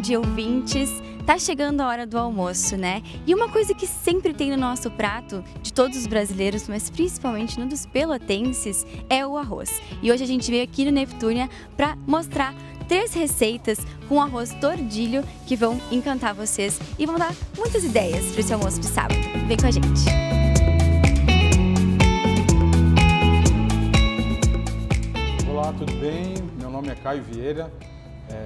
dia, ouvintes. Tá chegando a hora do almoço, né? E uma coisa que sempre tem no nosso prato, de todos os brasileiros, mas principalmente no dos pelotenses, é o arroz. E hoje a gente veio aqui no Neptúnia para mostrar 3 receitas com arroz tordilho que vão encantar vocês e vão dar muitas ideias para esse almoço de sábado. Vem com a gente! Olá, tudo bem? Meu nome é Caio Vieira,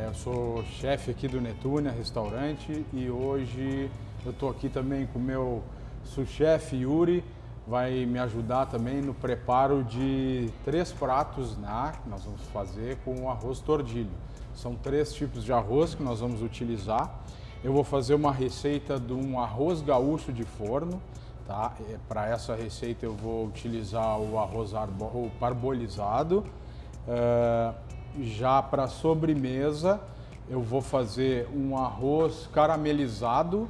eu sou chefe aqui do Neptúnia Restaurante e hoje eu estou aqui também com o meu sous-chefe Yuri, vai me ajudar também no preparo de 3 pratos, né, que nós vamos fazer com arroz tordilho. São 3 tipos de arroz que nós vamos utilizar. Eu vou fazer uma receita de um arroz gaúcho de forno, tá? Para essa receita eu vou utilizar o arroz parbolizado. Já para sobremesa eu vou fazer um arroz caramelizado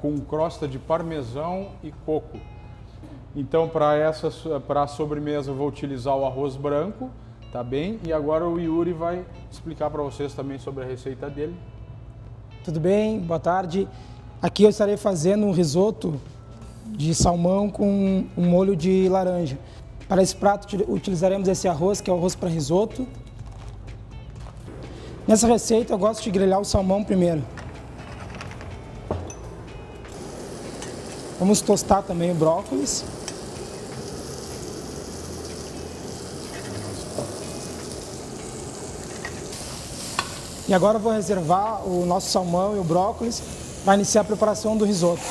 com crosta de parmesão e coco. Então para a sobremesa eu vou utilizar o arroz branco, tá bem? E agora o Yuri vai explicar para vocês também sobre a receita dele. Tudo bem? Boa tarde. Aqui eu estarei fazendo um risoto de salmão com um molho de laranja. Para esse prato utilizaremos esse arroz, que é o arroz para risoto. Nessa receita eu gosto de grelhar o salmão primeiro. Vamos tostar também o brócolis. E agora eu vou reservar o nosso salmão e o brócolis para iniciar a preparação do risoto.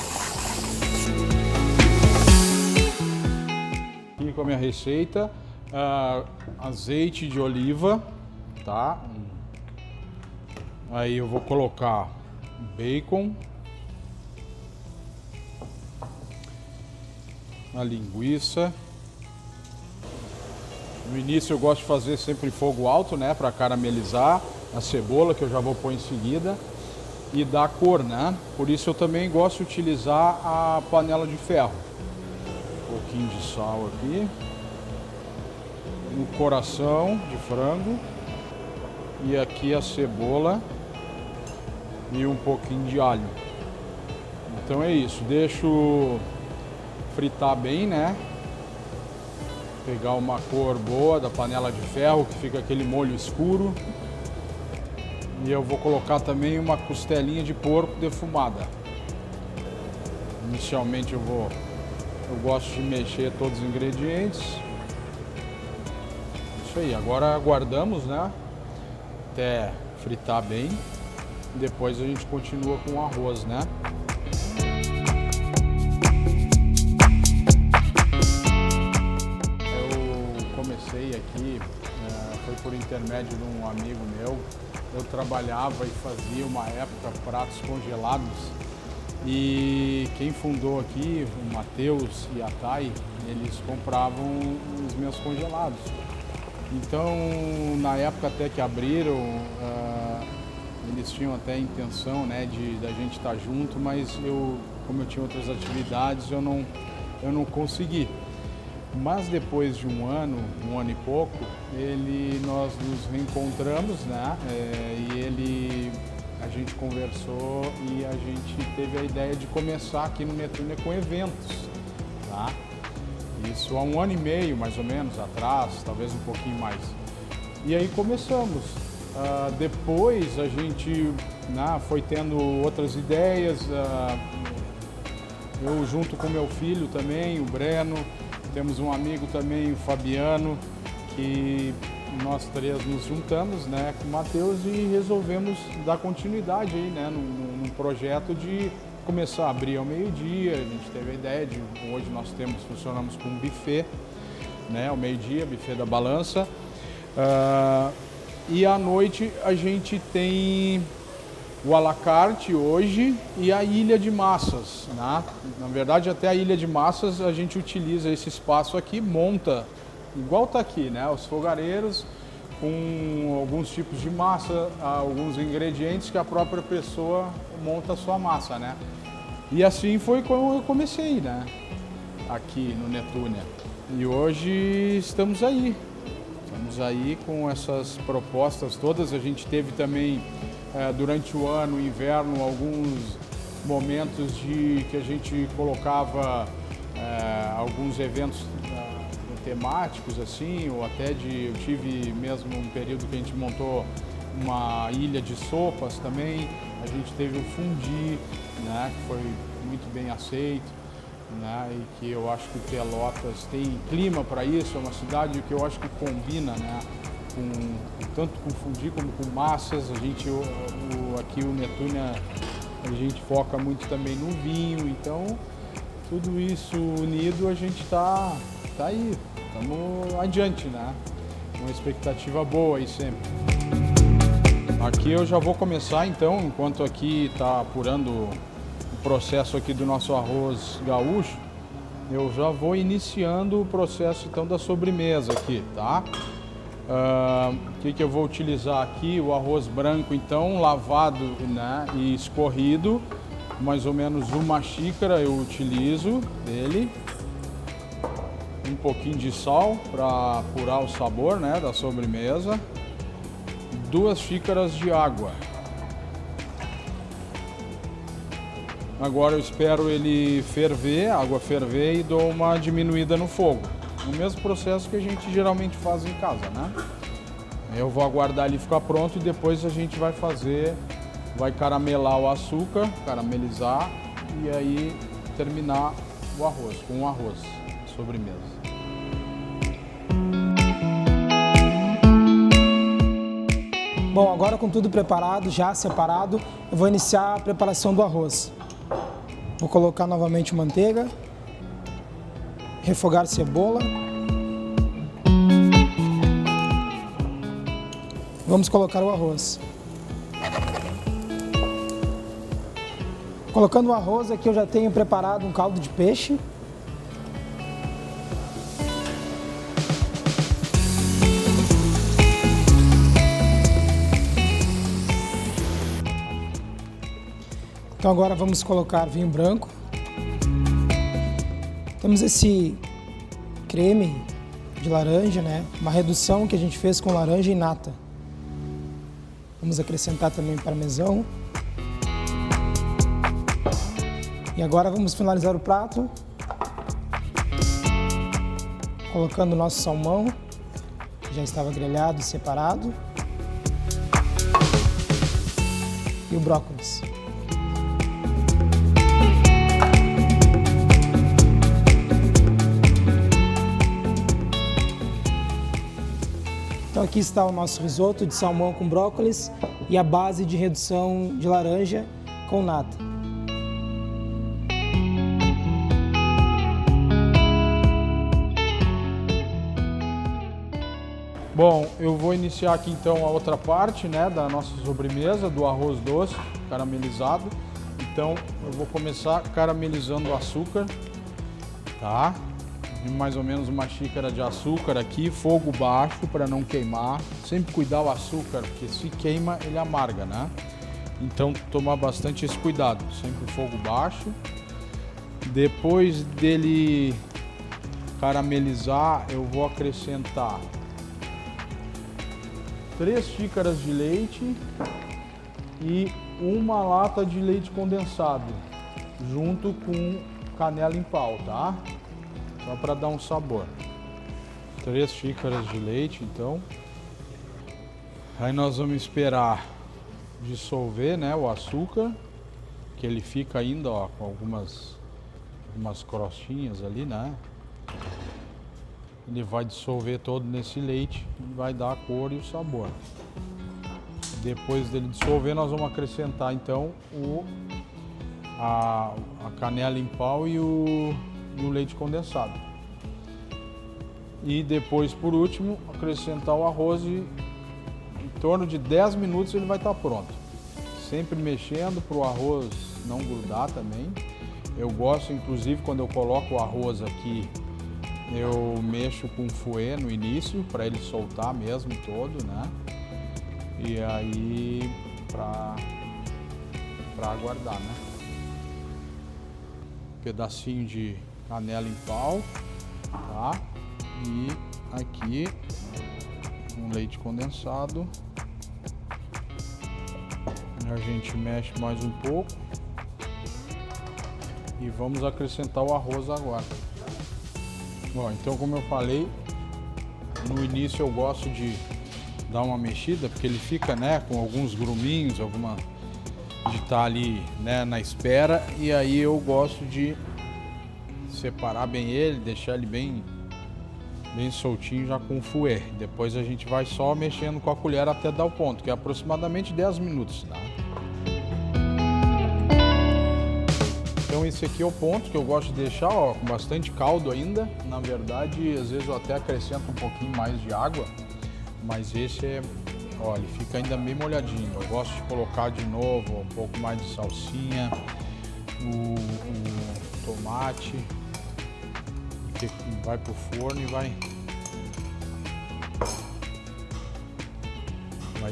Com a minha receita, azeite de oliva, tá? Aí eu vou colocar bacon, a linguiça. No início eu gosto de fazer sempre em fogo alto, né, para caramelizar a cebola, que eu já vou pôr em seguida, e dar cor, né? Por isso eu também gosto de utilizar a panela de ferro. Um pouquinho de sal aqui, no coração de frango, e aqui a cebola e um pouquinho de alho. Então é isso, deixo fritar bem, né? Pegar uma cor boa da panela de ferro, que fica aquele molho escuro. E eu vou colocar também uma costelinha de porco defumada. Inicialmente eu gosto de mexer todos os ingredientes. Isso aí, agora aguardamos, né? Até fritar bem. Depois a gente continua com o arroz, né? Eu comecei aqui, foi por intermédio de um amigo meu. Eu trabalhava e fazia uma época pratos congelados. E quem fundou aqui, o Matheus e a Thay, eles compravam os meus congelados. Então, na época até que abriram, eles tinham até a intenção, né, da gente estar junto, mas como eu tinha outras atividades, eu não consegui. Mas depois de um ano e pouco, nós nos reencontramos, né, a gente conversou e a gente teve a ideia de começar aqui no Neptúnia com eventos, tá? Isso há 1 ano e meio, mais ou menos, atrás, talvez um pouquinho mais. E aí começamos. Depois a gente foi tendo outras ideias, eu junto com meu filho também, o Breno, temos um amigo também, o Fabiano, que nós 3 nos juntamos, né, com o Matheus e resolvemos dar continuidade aí, né, num projeto de começar a abrir ao meio-dia. A gente teve a ideia de, hoje nós funcionamos com um buffet, né, ao meio-dia, buffet da balança. E à noite a gente tem o à la carte hoje e a ilha de massas, né? Na verdade, até a ilha de massas a gente utiliza esse espaço aqui, monta, igual tá aqui, né? Os fogareiros com alguns tipos de massa, alguns ingredientes que a própria pessoa monta a sua massa, né? E assim foi como eu comecei, né? Aqui no Neptúnia. E hoje estamos aí com essas propostas todas. A gente teve também durante o ano, inverno, alguns momentos que a gente colocava alguns eventos temáticos assim, ou até eu tive mesmo um período que a gente montou uma ilha de sopas também. A gente teve o fundi, né, que foi muito bem aceito, né, e que eu acho que Pelotas tem clima para isso, é uma cidade que eu acho que combina, né, tanto com fundi como com massas. A gente aqui o Netúnia, a gente foca muito também no vinho, então tudo isso unido a gente tá aí, estamos adiante, né? Uma expectativa boa aí sempre. Aqui eu já vou começar então, enquanto aqui está apurando o processo aqui do nosso arroz gaúcho, eu já vou iniciando o processo então da sobremesa aqui, tá? O que eu vou utilizar aqui? O arroz branco então, lavado, né, e escorrido, mais ou menos 1 xícara eu utilizo dele. Um pouquinho de sal para apurar o sabor, né, da sobremesa. 2 xícaras de água. Agora eu espero ele ferver, a água ferver, e dou uma diminuída no fogo. O mesmo processo que a gente geralmente faz em casa, né? Eu vou aguardar ele ficar pronto e depois a gente vai caramelar o açúcar, caramelizar, e aí terminar o arroz, com o arroz, sobremesa. Bom, agora com tudo preparado, já separado, eu vou iniciar a preparação do arroz. Vou colocar novamente manteiga, refogar cebola. Vamos colocar o arroz. Colocando o arroz aqui, eu já tenho preparado um caldo de peixe. Então agora vamos colocar vinho branco. Temos esse creme de laranja, né? Uma redução que a gente fez com laranja e nata. Vamos acrescentar também parmesão. E agora vamos finalizar o prato colocando o nosso salmão, que já estava grelhado e separado, e o brócolis. Então aqui está o nosso risoto de salmão com brócolis e a base de redução de laranja com nata. Bom, eu vou iniciar aqui então a outra parte, né, da nossa sobremesa, do arroz doce caramelizado. Então eu vou começar caramelizando o açúcar, tá? Mais ou menos 1 xícara de açúcar aqui, fogo baixo para não queimar. Sempre cuidar o açúcar, porque se queima ele amarga, né? Então tomar bastante esse cuidado, sempre fogo baixo. Depois dele caramelizar, eu vou acrescentar 3 xícaras de leite e 1 lata de leite condensado, junto com canela em pau, tá? Só para dar um sabor. 3 xícaras de leite, então. Aí nós vamos esperar dissolver, né, o açúcar, que ele fica ainda, ó, com algumas crostinhas ali, né? Ele vai dissolver todo nesse leite e vai dar a cor e o sabor. Depois dele dissolver, nós vamos acrescentar então a canela em pau e o leite condensado. E depois, por último, acrescentar o arroz e em torno de 10 minutos ele vai estar pronto. Sempre mexendo para o arroz não grudar também. Eu gosto, inclusive, quando eu coloco o arroz aqui, eu mexo com fouet no início para ele soltar mesmo todo, né? E aí para aguardar, né? Pedacinho de canela em pau, tá? E aqui um leite condensado. A gente mexe mais um pouco. E vamos acrescentar o arroz agora. Bom, então como eu falei, no início eu gosto de dar uma mexida, porque ele fica, né, com alguns gruminhos, de estar ali, né, na espera. E aí eu gosto de separar bem ele, deixar ele bem soltinho já com o fouet. Depois a gente vai só mexendo com a colher até dar o ponto, que é aproximadamente 10 minutos, tá? Então esse aqui é o ponto que eu gosto de deixar, ó, com bastante caldo ainda. Na verdade, às vezes eu até acrescento um pouquinho mais de água, mas esse é, ó, ele fica ainda bem molhadinho. Eu gosto de colocar de novo um pouco mais de salsinha, o tomate, que vai pro forno e vai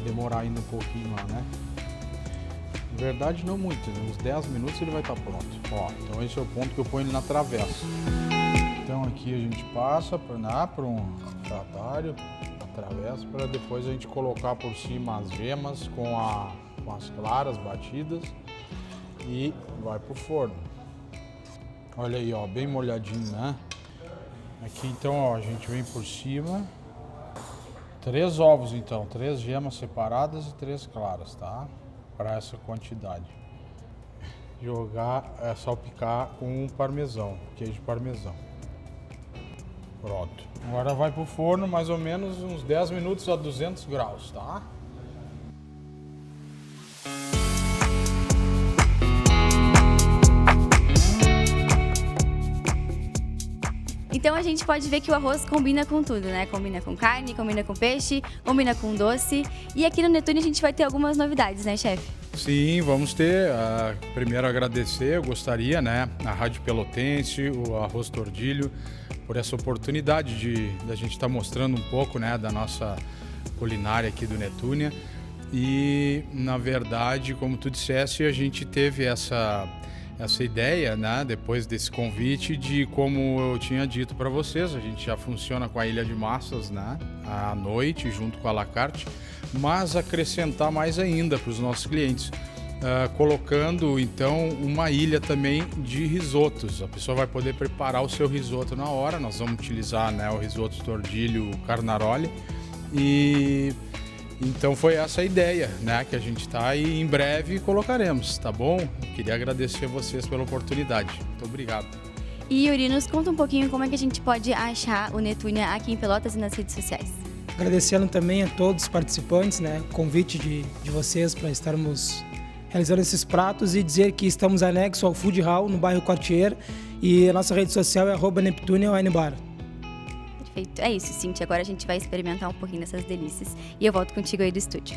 demorar ainda um pouquinho lá, né? Na verdade não muito, uns 10 minutos ele vai estar pronto. Ó, então esse é o ponto que eu ponho ele na travessa. Então aqui a gente passa para um refratário, a travessa, para depois a gente colocar por cima as gemas com as claras batidas e vai pro forno. Olha aí, ó, bem molhadinho, né? Aqui então, ó, a gente vem por cima. 3 ovos então, 3 gemas separadas e 3 claras, tá? Para essa quantidade. Salpicar com parmesão, queijo parmesão. Pronto. Agora vai pro forno mais ou menos uns 10 minutos a 200 graus, tá? Então a gente pode ver que o arroz combina com tudo, né? Combina com carne, combina com peixe, combina com doce. E aqui no Netune a gente vai ter algumas novidades, né, chefe? Sim, vamos ter. Primeiro agradecer, eu gostaria, né, a Rádio Pelotense, o Arroz Tordilho, por essa oportunidade da gente estar mostrando um pouco, né, da nossa culinária aqui do Netúnia. E, na verdade, como tu disseste, a gente teve essa ideia, né, depois desse convite, de, como eu tinha dito para vocês, a gente já funciona com a Ilha de Massas, né, à noite, junto com a la carte, mas acrescentar mais ainda para os nossos clientes, colocando então uma ilha também de risotos. A pessoa vai poder preparar o seu risoto na hora. Nós vamos utilizar, né, o risoto Tordilho Carnaroli, e então foi essa a ideia, né, que a gente está, e em breve colocaremos, tá bom? Queria agradecer a vocês pela oportunidade. Muito obrigado. E Yuri, nos conta um pouquinho como é que a gente pode achar o Netúnia aqui em Pelotas e nas redes sociais. Agradecendo também a todos os participantes, né, o convite de vocês para estarmos realizando esses pratos, e dizer que estamos anexo ao Food Hall, no bairro Quartier, e a nossa rede social é @Neptunia Wine Bar. Perfeito. É isso, Cintia. Agora a gente vai experimentar um pouquinho dessas delícias. E eu volto contigo aí do estúdio.